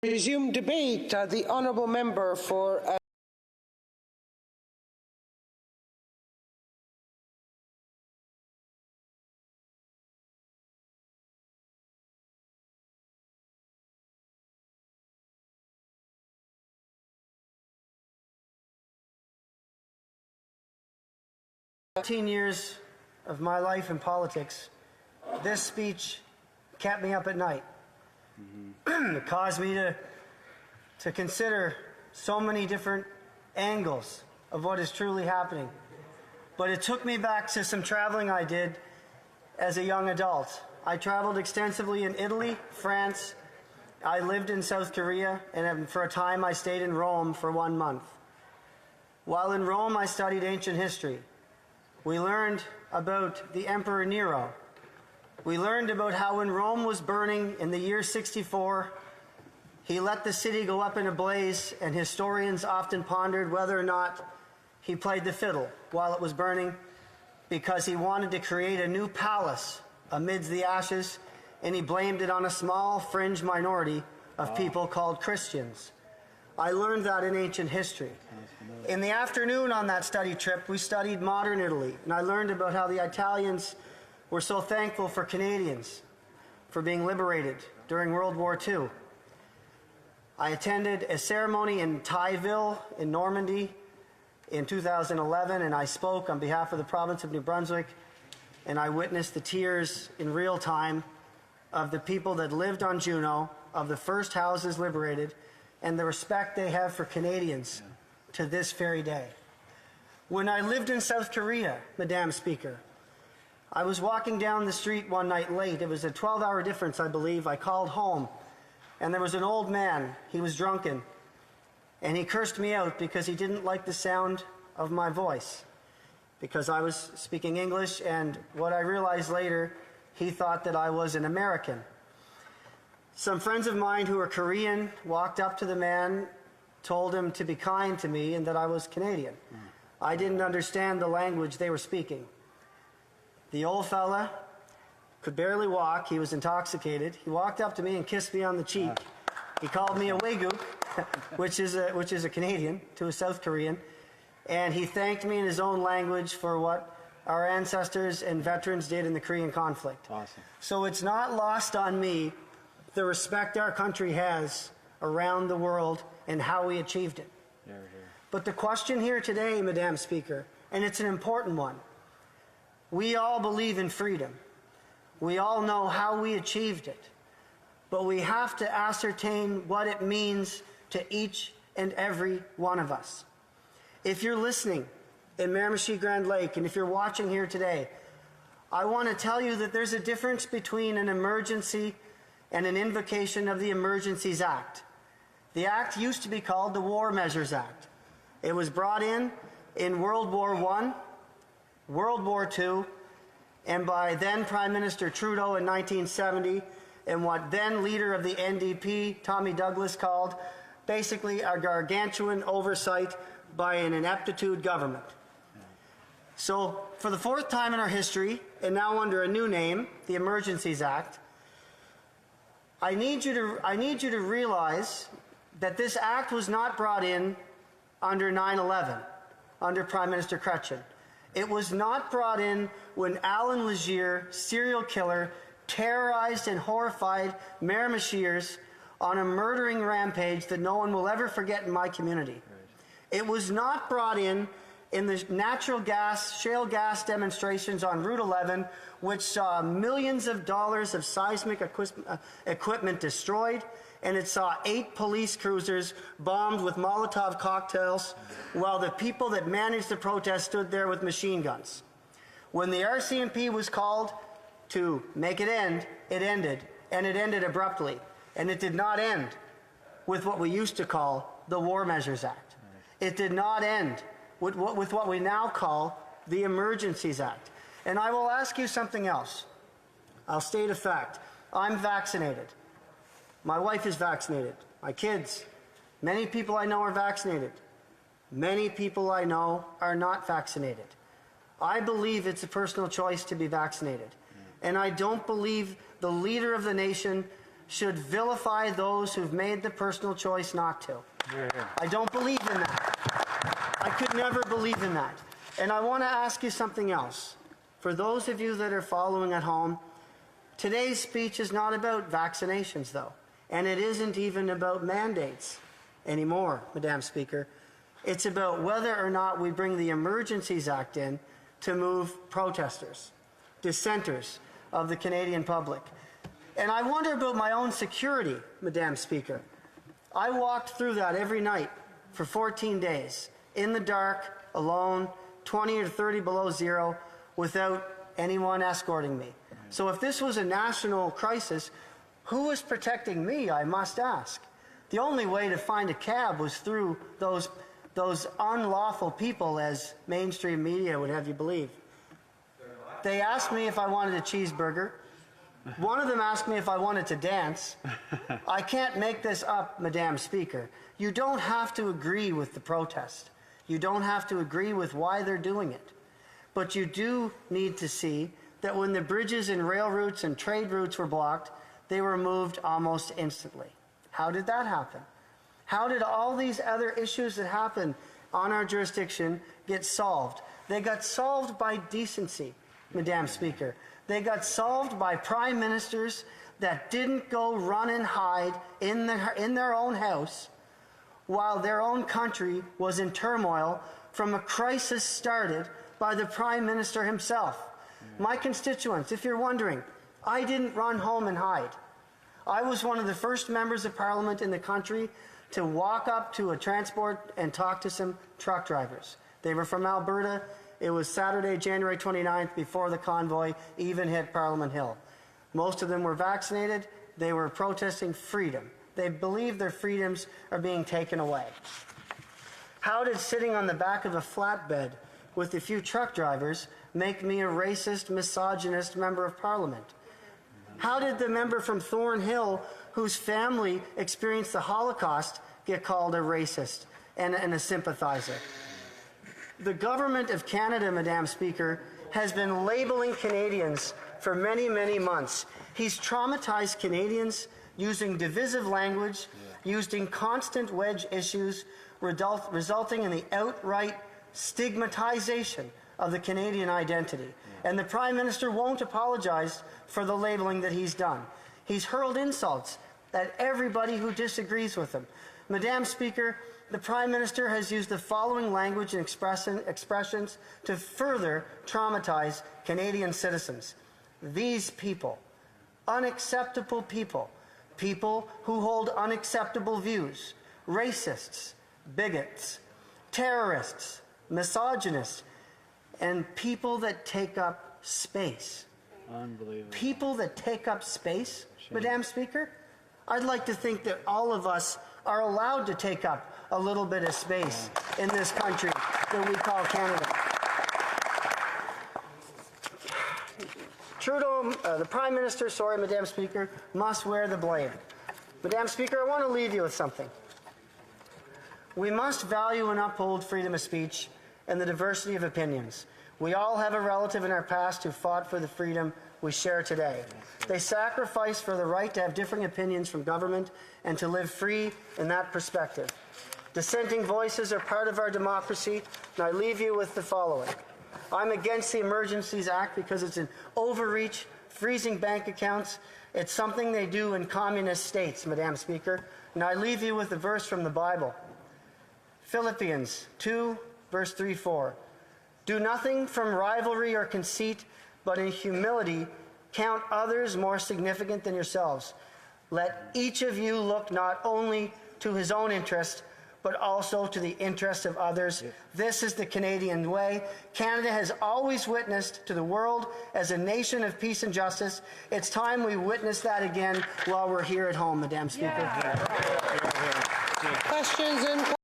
Resume debate. The honourable member for years of my life in politics, this speech kept me up at night. It caused me to consider so many different angles of what is truly happening. But it took me back to some traveling I did as a young adult. I traveled extensively in Italy, France. I lived in South Korea, and for a time I stayed in Rome for 1 month. While in Rome, I studied ancient history. We learned about the Emperor Nero. We learned about how when Rome was burning in the year 64, he let the city go up in a blaze, and historians often pondered whether or not he played the fiddle while it was burning because he wanted to create a new palace amidst the ashes, and he blamed it on a small fringe minority of people called Christians. I learned that in ancient history. In the afternoon on that study trip, we studied modern Italy, and I learned about how the Italians were so thankful for Canadians for being liberated during World War II. I attended a ceremony in Tyville in Normandy in 2011, and I spoke on behalf of the province of New Brunswick, and I witnessed the tears in real time of the people that lived on Juno, of the first houses liberated, and the respect they have for Canadians to this very day. When I lived in South Korea, Madam Speaker, I was walking down the street one night late. It was a 12-hour difference, I believe. I called home, and there was an old man. He was drunken, and he cursed me out because he didn't like the sound of my voice, because I was speaking English, and what I realized later, he thought that I was an American. Some friends of mine who were Korean walked up to the man, told him to be kind to me and that I was Canadian. I didn't understand the language they were speaking. The old fella could barely walk. He was intoxicated. He walked up to me and kissed me on the cheek. He called me a Waguk, which is a Canadian to a South Korean, and he thanked me in his own language for what our ancestors and veterans did in the Korean conflict. Awesome. So it's not lost on me the respect our country has around the world and how we achieved it. Here, here. But the question here today, Madam Speaker, and it's an important one, we all believe in freedom. We all know how we achieved it. But we have to ascertain what it means to each and every one of us. If you're listening in Miramichi Grand Lake, and if you're watching here today, I want to tell you that there's a difference between an emergency and an invocation of the Emergencies Act. The act used to be called the War Measures Act. It was brought in World War I, World War II, and by then Prime Minister Trudeau in 1970, and what then leader of the NDP, Tommy Douglas, called basically a gargantuan oversight by an ineptitude government. So for the fourth time in our history, and now under a new name, the Emergencies Act, I need you to realize that this act was not brought in under 9/11, under Prime Minister Chrétien. It was not brought in when Alan Legier, serial killer, terrorized and horrified Miramichiers on a murdering rampage that no one will ever forget in my community. It was not brought in the natural gas, shale gas demonstrations on Route 11, which saw millions of dollars of seismic equipment destroyed, and it saw 8 police cruisers bombed with Molotov cocktails while the people that managed the protest stood there with machine guns. When the RCMP was called to make it end, it ended, and it ended abruptly. And it did not end with what we used to call the War Measures Act. It did not end with what we now call the Emergencies Act. And I will ask you something else. I'll state a fact. I'm vaccinated. My wife is vaccinated. My kids, many people I know are vaccinated. Many people I know are not vaccinated. I believe it's a personal choice to be vaccinated. And I don't believe the leader of the nation should vilify those who've made the personal choice not to. I don't believe in that. I could never believe in that. And I want to ask you something else. For those of you that are following at home, today's speech is not about vaccinations, though. And it isn't even about mandates anymore, Madam Speaker. It's about whether or not we bring the Emergencies Act in to move protesters, dissenters of the Canadian public. And I wonder about my own security, Madam Speaker. I walked through that every night for 14 days, in the dark, alone, 20 or 30 below zero, without anyone escorting me. So if this was a national crisis, who was protecting me, I must ask? The only way to find a cab was through those unlawful people, as mainstream media would have you believe. They asked me if I wanted a cheeseburger. One of them asked me if I wanted to dance. I can't make this up, Madam Speaker. You don't have to agree with the protest. You don't have to agree with why they're doing it. But you do need to see that when the bridges and rail routes and trade routes were blocked, they were moved almost instantly. How did that happen? How did all these other issues that happen on our jurisdiction get solved? They got solved by decency, Madam Speaker. They got solved by prime ministers that didn't go run and hide in their own house while their own country was in turmoil from a crisis started by the Prime Minister himself. My constituents, if you're wondering, I didn't run home and hide. I was one of the first members of Parliament in the country to walk up to a transport and talk to some truck drivers. They were from Alberta. It was Saturday, January 29th, before the convoy even hit Parliament Hill. Most of them were vaccinated. They were protesting freedom. They believe their freedoms are being taken away. How did sitting on the back of a flatbed with a few truck drivers make me a racist, misogynist member of Parliament? How did the member from Thornhill, whose family experienced the Holocaust, get called a racist and a sympathizer? The Government of Canada, Madam Speaker, has been labeling Canadians for many, many months. He's traumatized Canadians using divisive language, using constant wedge issues, resulting in the outright stigmatization of the Canadian identity. And the Prime Minister won't apologize for the labeling that he's done. He's hurled insults at everybody who disagrees with him. Madam Speaker, the Prime Minister has used the following language and expressions to further traumatize Canadian citizens. These people, unacceptable people, people who hold unacceptable views, racists, bigots, terrorists, misogynists, and people that take up space. Unbelievable. People that take up space, Madam Speaker? I'd like to think that all of us are allowed to take up a little bit of space in this country that we call Canada. Trudeau, the Prime Minister, Madam Speaker, must wear the blame. Madam Speaker, I want to leave you with something. We must value and uphold freedom of speech and the diversity of opinions. We all have a relative in our past who fought for the freedom we share today. They sacrificed for the right to have differing opinions from government and to live free in that perspective. Dissenting voices are part of our democracy, and I leave you with the following. I'm against the Emergencies Act because it's an overreach, freezing bank accounts. It's something they do in communist states, Madam Speaker. And I leave you with a verse from the Bible. Philippians 2, verse 3-4. Do nothing from rivalry or conceit, but in humility count others more significant than yourselves. Let each of you look not only to his own interest, but also to the interest of others. This is the Canadian way. Canada has always witnessed to the world as a nation of peace and justice. It's time we witness that again while we're here at home, Madam Speaker. Questions and